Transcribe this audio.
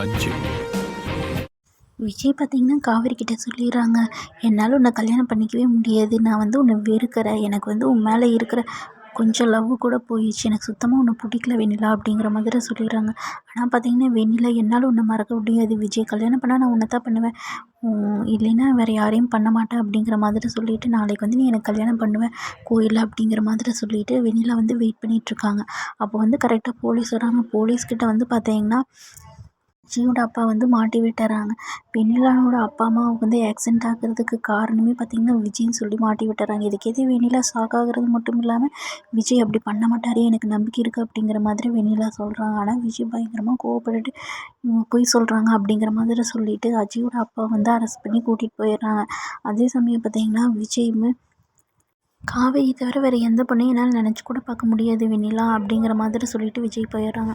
5. விஜய் பார்த்தீங்கன்னா காவேரி கிட்ட சொல்லிடுறாங்க, என்னால் உன்னை கல்யாணம் பண்ணிக்கவே முடியாது, நான் வந்து உன்னை வெறுக்கிறேன், எனக்கு வந்து உன் மேலே இருக்கிற கொஞ்சம் லவ் கூட போயிடுச்சு, எனக்கு சுத்தமாக உன்னை பிடிக்கல வெண்ணிலா அப்படிங்கிற மாதிரி சொல்லிடுறாங்க. ஆனால் பார்த்தீங்கன்னா வெண்ணிலா, என்னால் உன்னை மறக்க முடியாது விஜய், கல்யாணம் பண்ணால் நான் உன்னை தான் பண்ணுவேன், இல்லைன்னா வேறு யாரையும் பண்ண மாட்டேன் அப்படிங்கிற மாதிரி சொல்லிட்டு, நாளைக்கு வந்து நீ எனக்கு கல்யாணம் பண்ணுவேன் கோயிலில் அப்படிங்கிற மாதிரி சொல்லிட்டு வெண்ணிலா வந்து வெயிட் பண்ணிகிட்ருக்காங்க. அப்போ வந்து கரெக்டாக போலீஸ் வராங்க. போலீஸ்கிட்ட வந்து பார்த்தீங்கன்னா விஜயோட அப்பா வந்து மாட்டி விட்டுறாங்க. வெண்ணிலாவோட அப்பா அம்மா வந்து ஆக்சிடென்ட் ஆகிறதுக்கு காரணமே பார்த்திங்கன்னா விஜய்ன்னு சொல்லி மாட்டி விட்டுறாங்க. இதுக்கேதே வெண்ணிலா ஷாக் ஆகிறது மட்டும் இல்லாமல், விஜய் அப்படி பண்ண மாட்டார், எனக்கு நம்பிக்கை இருக்குது அப்படிங்கிற மாதிரி வெண்ணிலா சொல்கிறாங்க. ஆனால் விஜய் பயங்கரமாக கோவப்பட்டுட்டு பொய் சொல்கிறாங்க அப்படிங்கிற மாதிரி சொல்லிட்டு அஜயோட அப்பா வந்து அரெஸ்ட் பண்ணி கூட்டிகிட்டு போயிடுறாங்க. அதே சமயம் பார்த்திங்கன்னா விஜயுமே, காவேரி தவிர வேறு எந்த பொண்ணையும் என்னால் நினச்சி கூட பார்க்க முடியாது வெண்ணிலா அப்படிங்கிற மாதிரி சொல்லிட்டு விஜய் போயிடுறாங்க.